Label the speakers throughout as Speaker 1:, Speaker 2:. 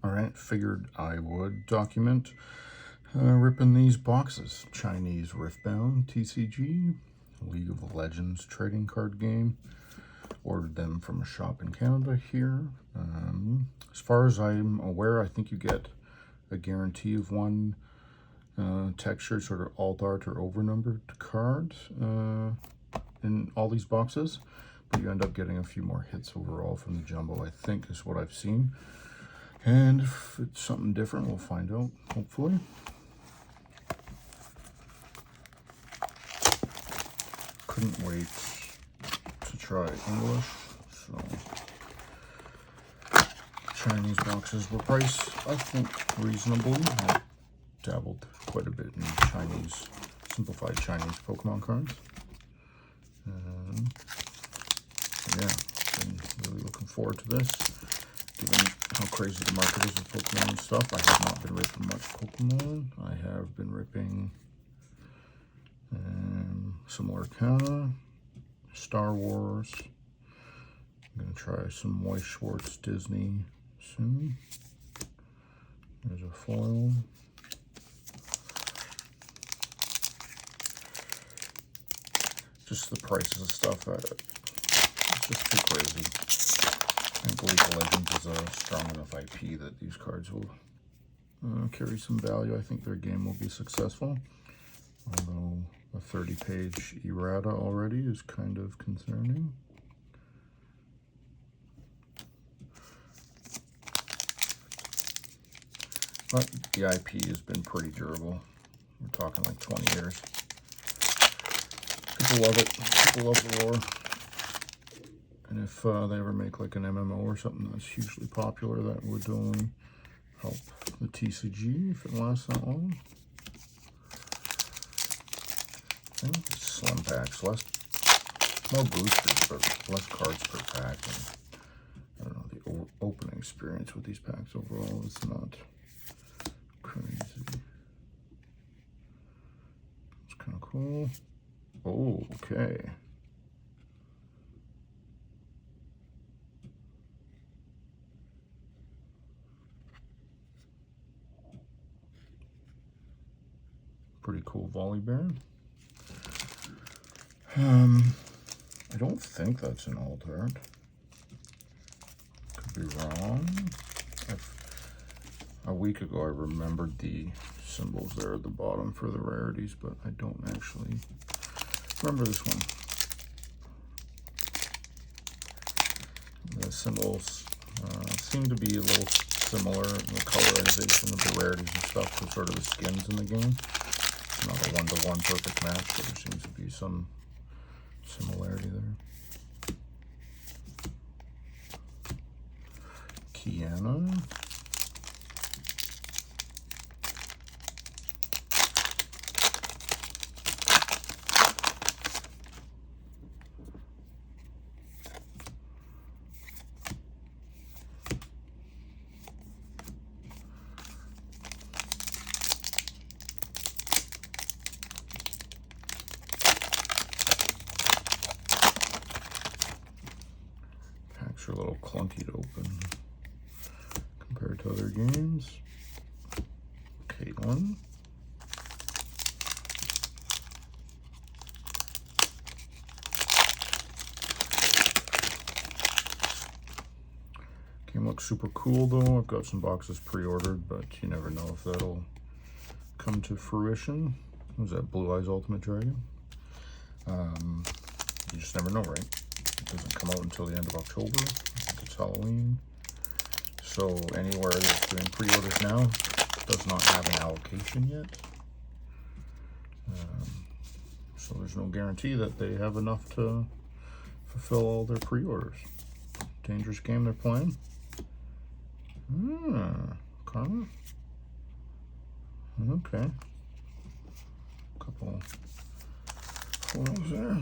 Speaker 1: Alright, figured I would document ripping these boxes. Chinese Riftbound TCG, League of Legends trading card game. Ordered them from a shop in Canada here. As far as I'm aware, I think you get a guarantee of one textured sort of alt art or overnumbered card in all these boxes, but you end up getting a few more hits overall from the jumbo, I think, is what I've seen. And if it's something different, we'll find out, hopefully. Couldn't wait to try English, so Chinese boxes were priced, I think, reasonably. I dabbled quite a bit in Chinese, simplified Chinese Pokemon cards. Yeah, been really looking forward to this. Given how crazy the market is with Pokemon and stuff, I have not been ripping much Pokemon. I have been ripping some Lorcana, Star Wars. I'm going to try some Weiss Schwartz Disney soon. There's a foil. Just the prices of stuff, it's just too crazy. I think League of Legends is a strong enough IP that these cards will carry some value. I think their game will be successful, although a 30-page errata already is kind of concerning. But the IP has been pretty durable. We're talking like 20 years. People love it. People love the lore. And if they ever make like an MMO or something that's hugely popular, that would only help the TCG if it lasts that long. I think it's slim packs, more boosters, but less cards per pack. And I don't know, the opening experience with these packs overall is not crazy. It's kind of cool. Oh, okay. Pretty cool Volibear. I don't think that's an alt art. Could be wrong. A week ago I remembered the symbols there at the bottom for the rarities, but I don't actually remember this one. The symbols seem to be a little similar in the colorization of the rarities and stuff to sort of the skins in the game. Not a one-to-one perfect match, but there seems to be some similarity there. Kiana. Packs are a little clunky to open compared to other games. Caitlin. Game looks super cool though. I've got some boxes pre-ordered, but you never know if that'll come to fruition. What was that, Blue Eyes Ultimate Dragon? You just never know, right? It doesn't come out until the end of October. I think it's Halloween. So anywhere that's doing pre-orders now does not have an allocation yet. So there's no guarantee that they have enough to fulfill all their pre-orders. Dangerous game they're playing. Karma. Okay. Couple photos there.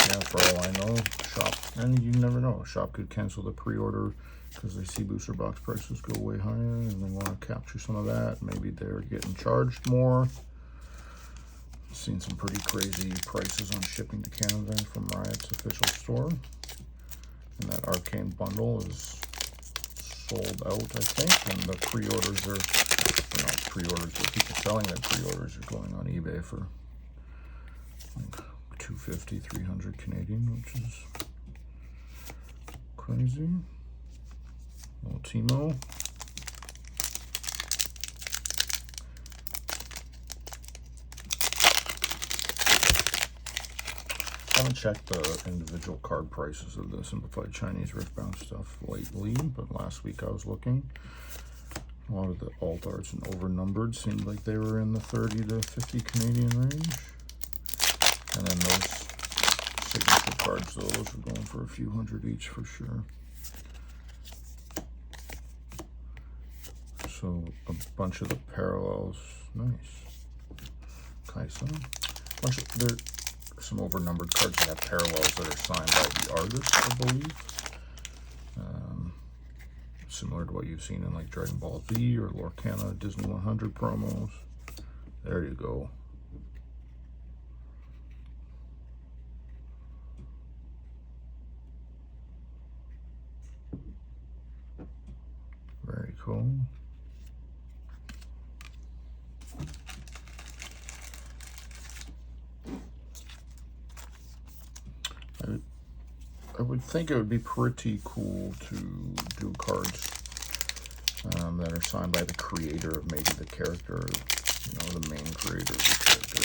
Speaker 1: Yeah, for all I know, shop, and you never know, a shop could cancel the pre-order because they see booster box prices go way higher and they want to capture some of that. Maybe they're getting charged more. Seen some pretty crazy prices on shipping to Canada from Riot's official store. And that Arcane bundle is sold out, I think. And the pre-orders are, not pre-orders, but people selling that pre-orders are going on eBay for like $250, $300 Canadian, which is crazy. Little Timo. I haven't checked the individual card prices of the simplified Chinese Riftbound stuff lately, but last week I was looking. A lot of the alt arts and overnumbered seemed like they were in the 30 to 50 Canadian range. And then those signature cards, those were going for a few hundred each for sure. So a bunch of the parallels, nice. Kaisa. There's some overnumbered cards that have parallels that are signed by the artist, I believe. Similar to what you've seen in like Dragon Ball Z or Lorcana Disney 100 promos. There you go. Very cool. I would think it would be pretty cool to do cards that are signed by the creator of maybe the character, you know, the main creator of the character.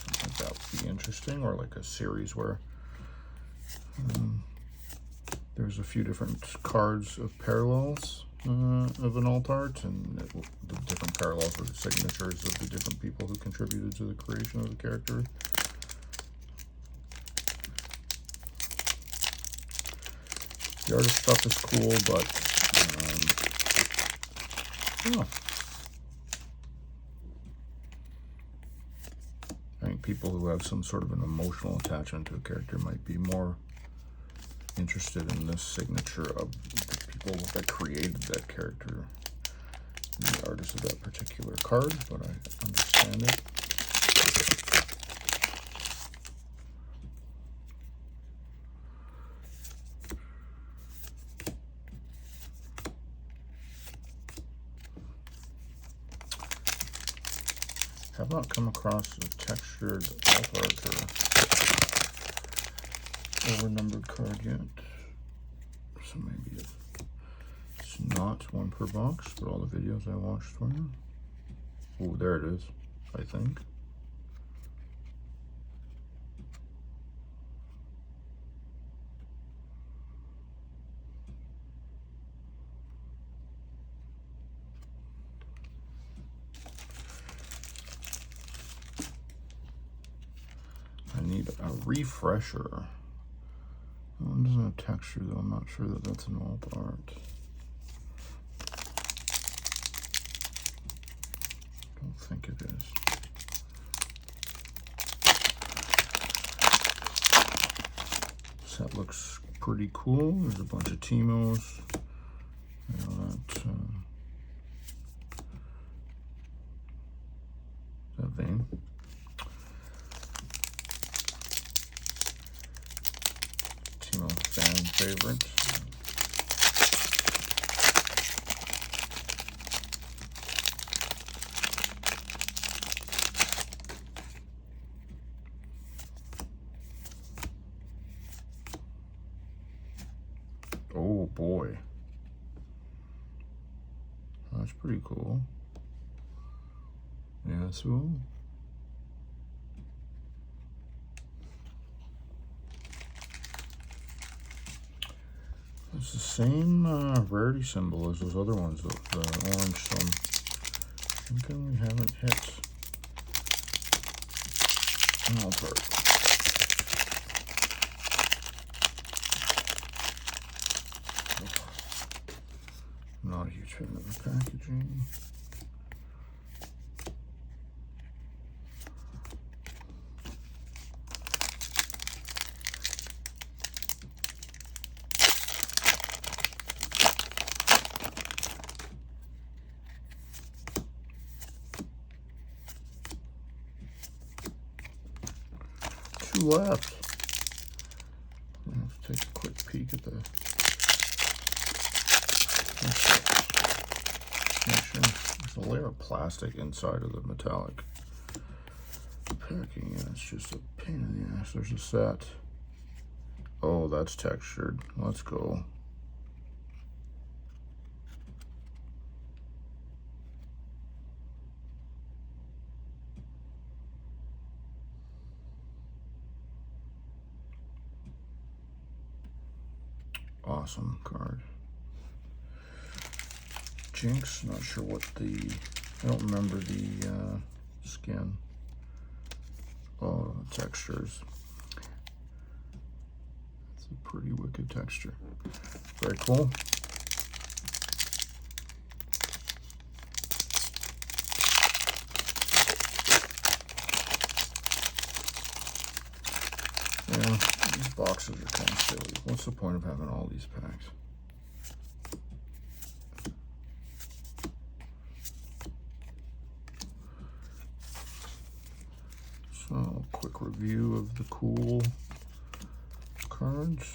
Speaker 1: I think that would be interesting, or like a series where there's a few different cards of parallels of an alt art, and the different parallels or signatures of the different people who contributed to the creation of the character. The artist stuff is cool, but I think people who have some sort of an emotional attachment to a character might be more interested in this signature of the people that created that character, the artist of that particular card, but I understand it. Have not come across a textured alt art or overnumbered card yet, so maybe it's not one per box, but all the videos I watched were. Oh, there it is, I think. I need a refresher. That one doesn't have texture though. I'm not sure that that's an alt art. Don't think it is. Set looks pretty cool. There's a bunch of Timos. You know, that vein. Fan favorite. Oh boy. That's pretty cool. Yeah, so it's the same rarity symbol as those other ones, the orange, so I'm thinking we haven't hit an alt art. I'm not a huge fan of the packaging. 2 left. Let's take a quick peek at the. There's a layer of plastic inside of the metallic packing, and it's just a pain in the ass. There's a set. Oh, that's textured. Let's go. Awesome card. Jinx, not sure what the, I don't remember the skin. Oh, textures. It's a pretty wicked texture. Very cool. Yeah, these boxes are kind of silly. What's the point of having all these packs? So, quick review of the cool cards,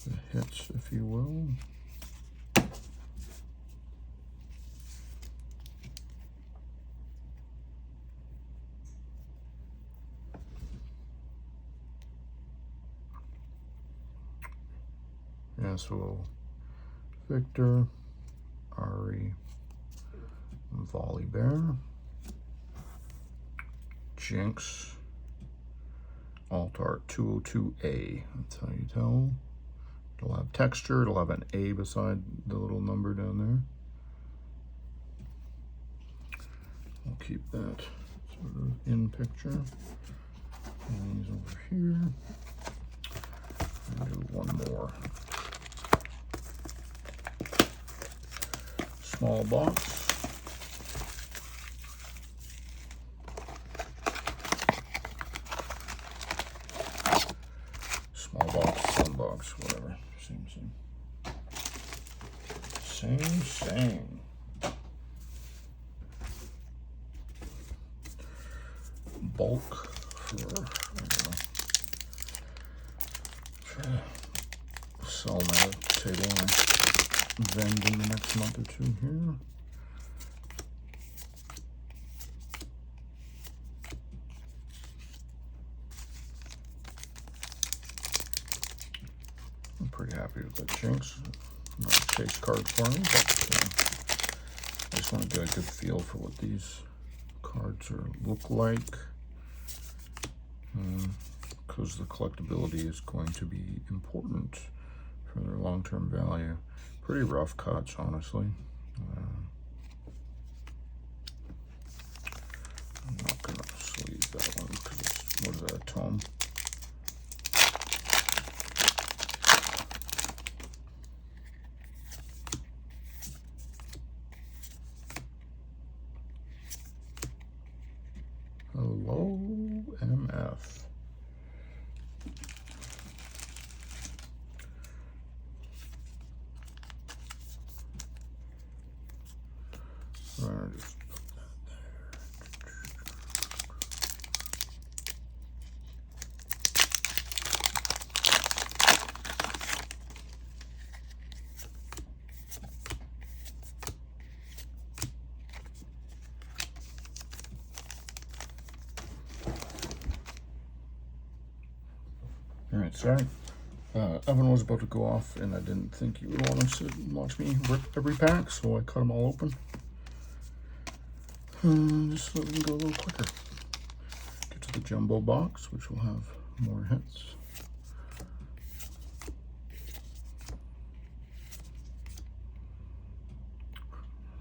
Speaker 1: the hits, if you will. Yeah, so Victor, Ari, Volley Bear, Jinx, Alt Art 202A. That's how you tell. It'll have texture, it'll have an A beside the little number down there. We'll keep that sort of in picture. And these over here. And do one more. Small box. Small box, some box, whatever. Same. Bulk for, I don't know. Try to sell my table and vend in the next month or two here. I'm pretty happy with that Jinx. Not a chase card for me, but I just want to get a good feel for what these cards look like. Because the collectability is going to be important for their long-term value. Pretty rough cuts, honestly. I'm not going to sleeve that one because it's, what is that, a tome? Hello, MF. Just put that there. All right, sorry. Evan was about to go off, and I didn't think he would want to sit and watch me rip every pack, so I cut them all open. Just so we can go a little quicker. Get to the jumbo box, which will have more hits.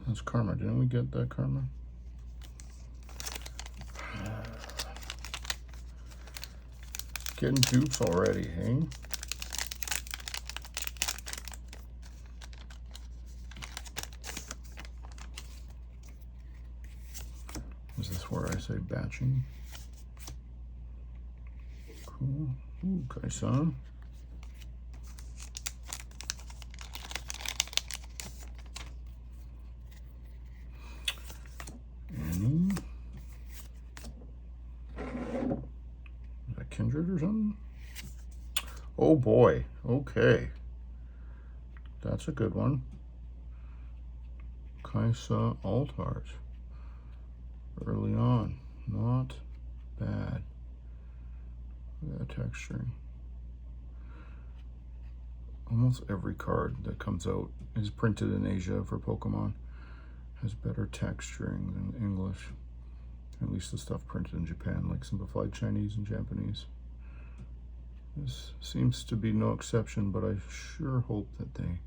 Speaker 1: That's Karma. Didn't we get that Karma? Getting dupes already, hey? Is this where I say batching? Cool. Ooh, Kaisan. Annie. Kindred or something. Oh boy, okay. That's a good one. Kaisa Altars. Early on. Not bad. Look at that texturing. Almost every card that comes out is printed in Asia for Pokemon. Has better texturing than English. At least the stuff printed in Japan, like simplified Chinese and Japanese. This seems to be no exception, but I sure hope that they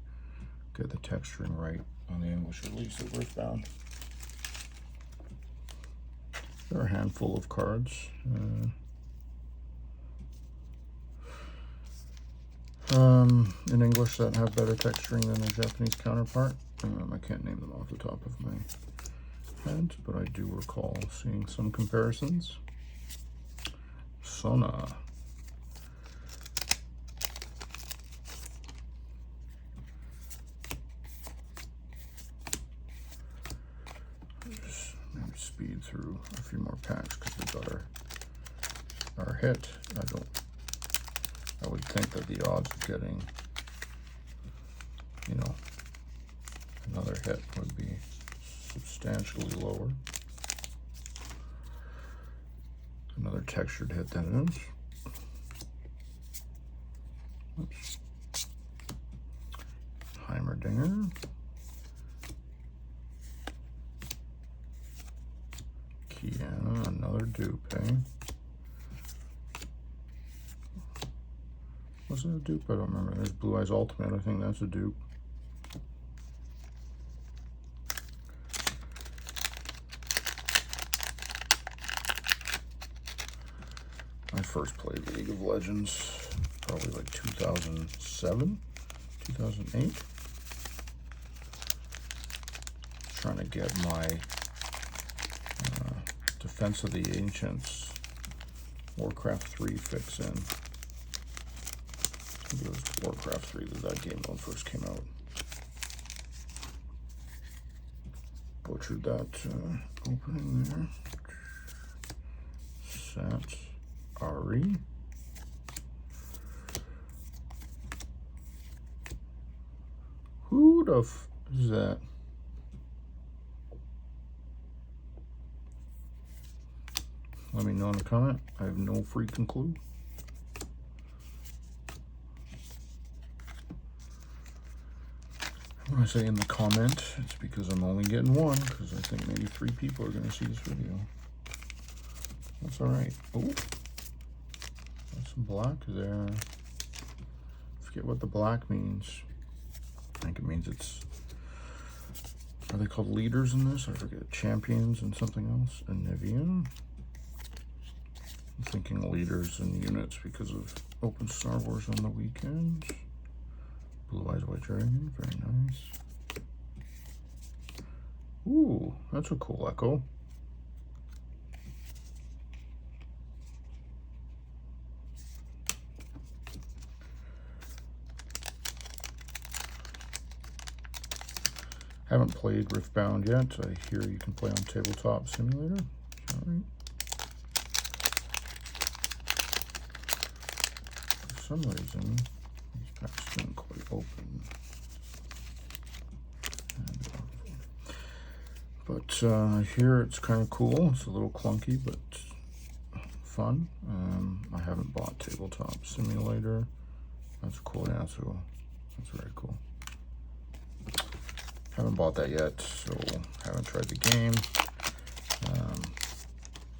Speaker 1: get the texturing right on the English release of Riftbound. There are a handful of cards. In English that have better texturing than their Japanese counterpart. I can't name them off the top of my head, but I do recall seeing some comparisons. Sona. Just maybe speed through a few more packs because we got our hit. I would think that the odds of getting, you know, another hit would be substantially lower. Another textured hit than it is. Oops. Heimerdinger. Kiana, another dupe, eh? Was it a dupe? I don't remember. There's Blue Eyes Ultimate. I think that's a dupe. I first played League of Legends probably like 2007, 2008. Trying to get my Defense of the Ancients Warcraft 3 fix in. I think it was Warcraft 3 that game when it first came out. Butchered that opening there. Sat Ari. Who the f is that? Let me know in the comment. I have no freaking clue. When I say in the comment, it's because I'm only getting one, because I think maybe 3 people are going to see this video. That's alright. Oh, that's some black there. Forget what the black means. I think it means it's, are they called leaders in this? I forget. Champions and something else. Anivian. I'm thinking leaders and units because of Open Star Wars on the weekends. Blue Eyes White Dragon, very nice. Ooh, that's a cool echo. Haven't played Riftbound yet. I hear you can play on Tabletop Simulator. All right. For some reason, these packs didn't quite open. But I hear it's kind of cool. It's a little clunky, but fun. I haven't bought Tabletop Simulator. That's cool. Yeah, so that's very cool. Haven't bought that yet, so haven't tried the game.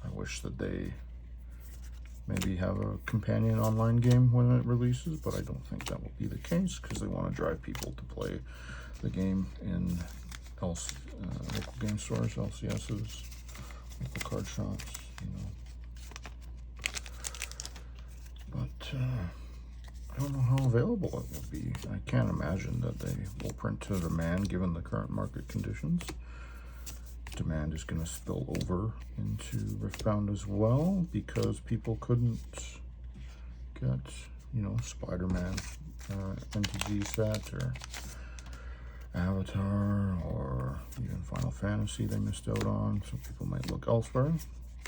Speaker 1: I wish that they maybe have a companion online game when it releases, but I don't think that will be the case because they want to drive people to play the game in local game stores, LCSs, local card shops, you know. But I don't know how available it will be. I can't imagine that they will print to demand given the current market conditions. Demand is going to spill over into Riftbound as well because people couldn't get, you know, Spider-Man NTG set or Avatar or even Final Fantasy they missed out on, so people might look elsewhere.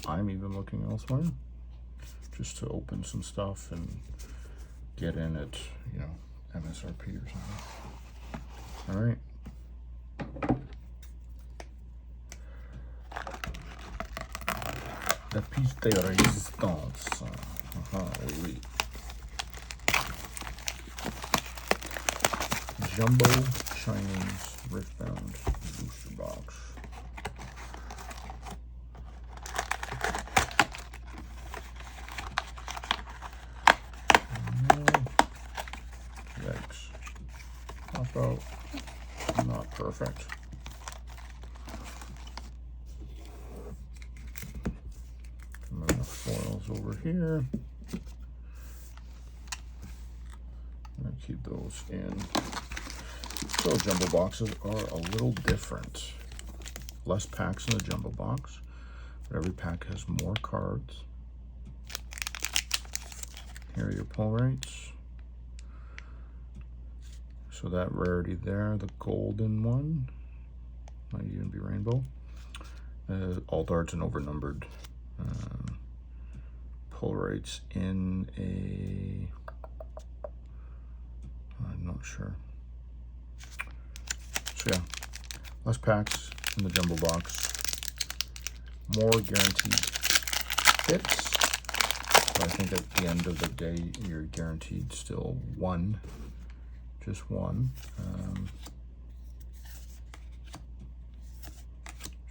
Speaker 1: I'm even looking elsewhere just to open some stuff and get in at, you know, MSRP or something. All right. La piece de résistance. Oui. Jumbo Chinese Riftbound booster box. Yikes. Pop out. Not perfect. Move the foils over here. And keep those in. So jumbo boxes are a little different. Less packs in the jumbo box, but every pack has more cards. Here are your pull rates. So that rarity there, the golden one, might even be rainbow. Alt arts and overnumbered pull rates in a, I'm not sure. So yeah, less packs in the jumbo box, more guaranteed hits. But I think at the end of the day, you're guaranteed still one, just one.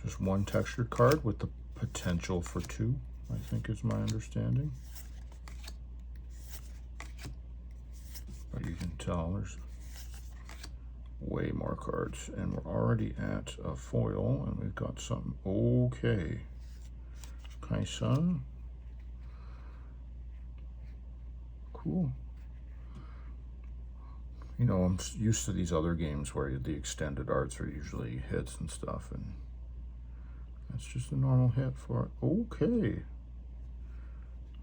Speaker 1: Just one textured card with the potential for two, I think is my understanding. But you can tell there's way more cards, and we're already at a foil, and we've got something. Okay, Kaisa, cool. You know, I'm used to these other games where the extended arts are usually hits and stuff, and that's just a normal hit for it. Okay,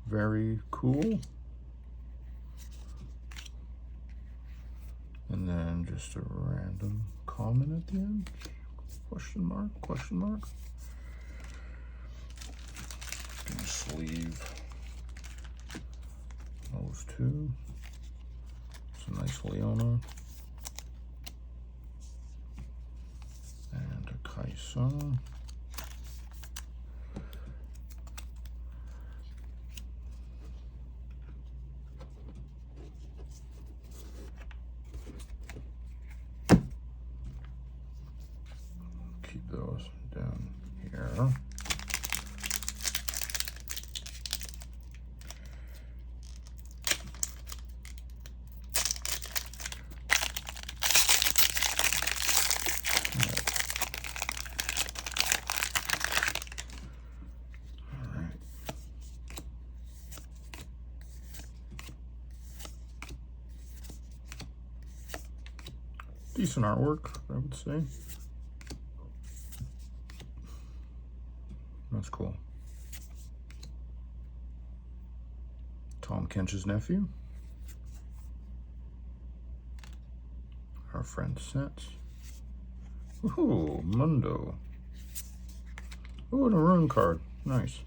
Speaker 1: very cool. And then just a random comment at the end. Question mark, question mark. Gonna sleeve those two. It's a nice Leona. And a Kaisa. Keep those down here. Decent artwork, I would say. That's cool. Tom Kench's nephew. Our friend Sets. Ooh, Mundo. Ooh, and a rune card. Nice.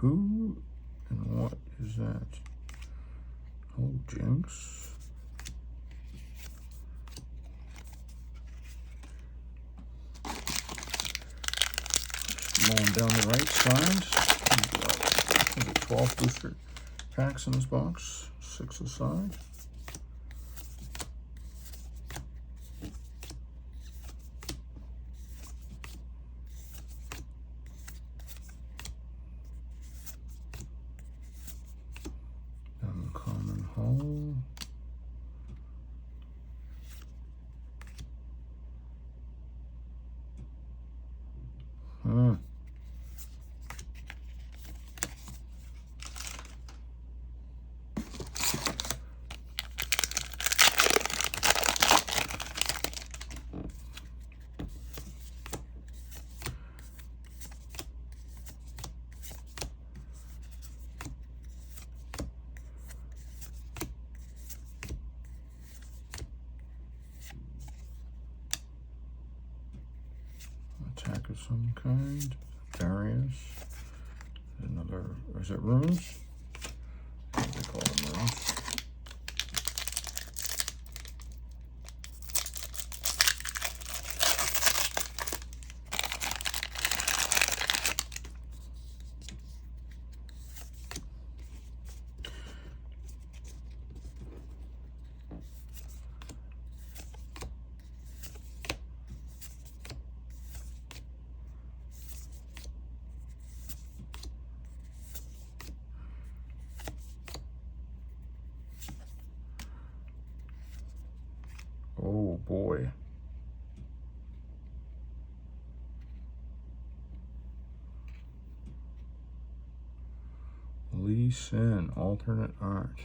Speaker 1: Who and what is that? Oh, Jinx. Just mowing down the right side. We've got 12 booster packs in this box, 6 aside. Hull. Attack of some kind. Darius. Another, or is it runes? What do they call them, runes? Oh boy. Lee Sin, alternate art.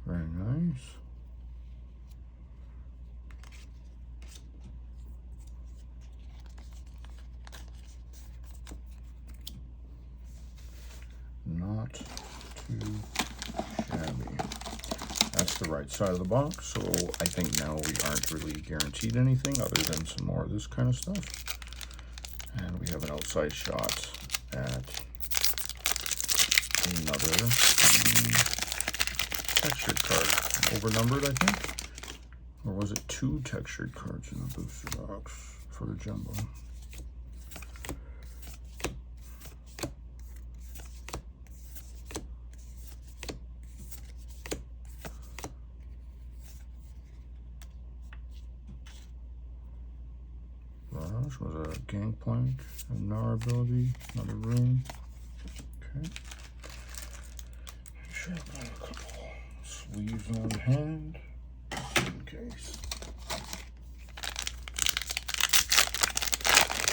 Speaker 1: Very nice. Not too shabby. That's the right side of the box, so I think now we aren't really guaranteed anything other than some more of this kind of stuff. And we have an outside shot at another textured card. Overnumbered, I think? Or was it 2 textured cards in the booster box for the jumbo? Was a Gangplank, a Gnar ability, another rune. Okay. Sure, got a couple sleeves on hand, in case.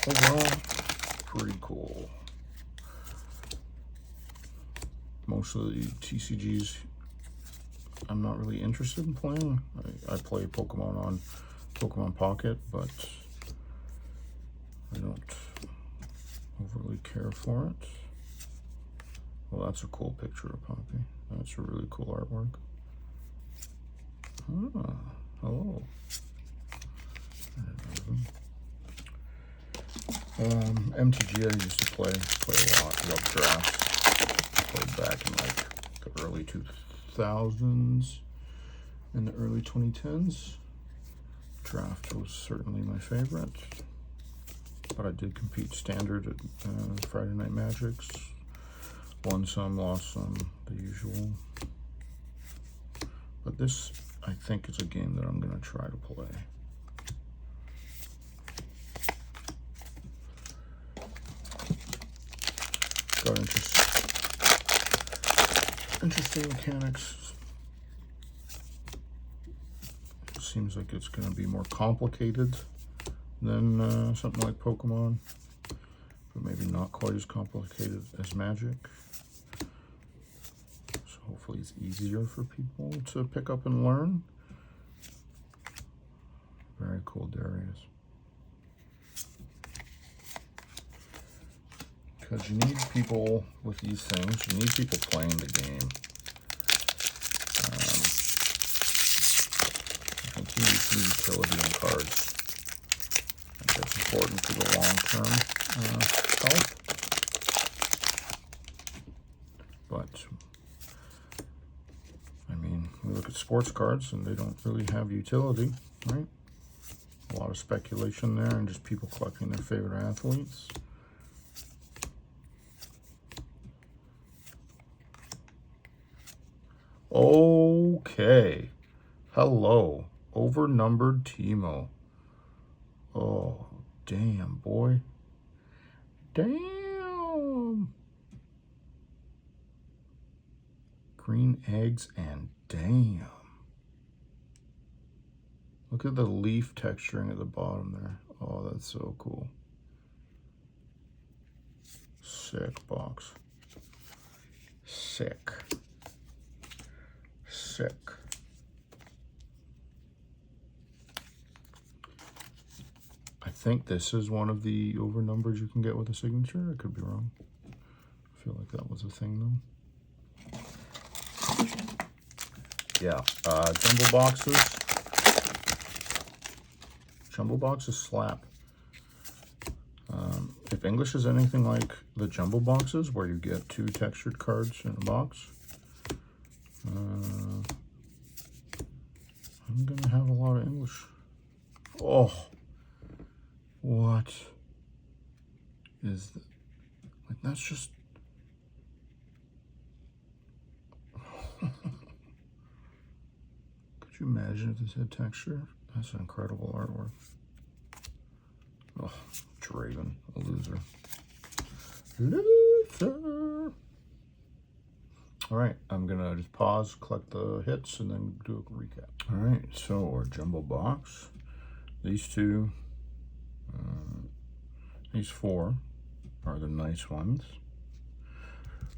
Speaker 1: Overall, pretty cool. Most of the TCGs I'm not really interested in playing. I play Pokemon on Pokemon Pocket, but I don't overly care for it. Well, that's a cool picture of Poppy. That's a really cool artwork. Ah, hello. MTG I used to play a lot. Love drafts. Played back in like the early 2000s and the early 2010s. Draft was certainly my favorite. But I did compete standard at Friday Night Magics. Won some, lost some, the usual. But this, I think, is a game that I'm going to try to play. Got interesting mechanics. Seems like it's going to be more complicated than something like Pokemon, but maybe not quite as complicated as Magic. So hopefully it's easier for people to pick up and learn. Very cool, Darius. Because you need people with these things, you need people playing the game. Continue to utility in cards. That's important to the long-term health. But, I mean, we look at sports cards and they don't really have utility, right? A lot of speculation there and just people collecting their favorite athletes. Okay. Hello. Overnumbered Teemo. Oh, damn, boy. Damn. Green green eggs, and damn. Look at the leaf texturing at the bottom there. Oh, that's so cool. Sick box. Sick. Sick. I think this is one of the over numbers you can get with a signature. I could be wrong. I feel like that was a thing though. Yeah, jumbo boxes. Jumbo boxes slap. If English is anything like the jumbo boxes where you get 2 textured cards in a box, I'm gonna have a lot of English. Oh, what is that? Like, that's just could you imagine if this had texture? That's an incredible artwork. Oh, Draven, a loser. Loser. All right, I'm gonna just pause, collect the hits, and then do a recap. All right, so our jumbo box. These 2, these 4 are the nice ones.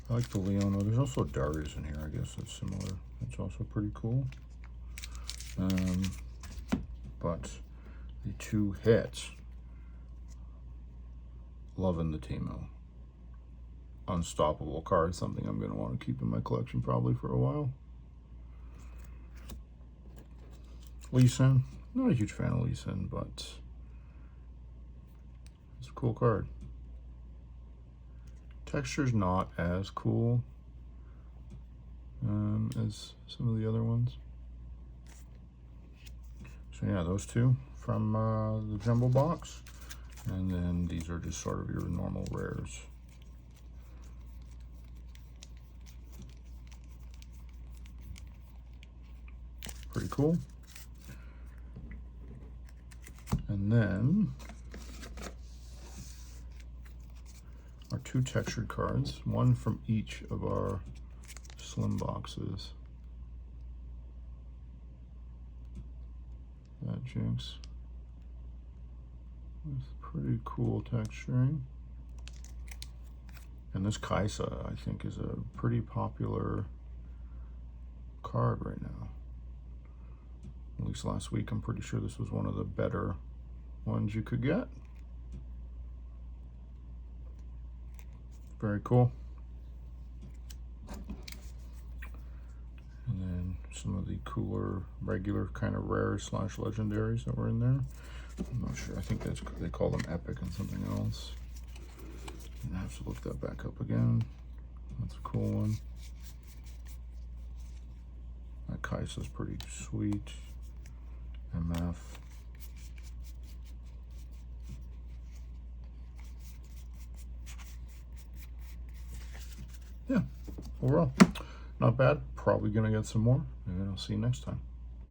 Speaker 1: I like the Leona. There's also Darius in here, I guess that's similar. That's also pretty cool. But the 2 hits, loving the Teemo. Unstoppable card, something I'm going to want to keep in my collection probably for a while. Lee Sin, not a huge fan of Lee Sin, but it's a cool card. Texture's not as cool as some of the other ones. So yeah, those 2 from the jumbo box, and then these are just sort of your normal rares. Pretty cool. And then our 2 textured cards, 1 from each of our slim boxes. That Jinx with pretty cool texturing. And this Kaisa, I think, is a pretty popular card right now. At least last week, I'm pretty sure this was one of the better ones you could get. Very cool. And then some of the cooler, regular kind of rare / legendaries that were in there. I'm not sure. I think that's, they call them epic and something else. I have to look that back up again. That's a cool one. That Kaisa's pretty sweet. MF. Yeah, overall, not bad. Probably gonna get some more, and I'll see you next time.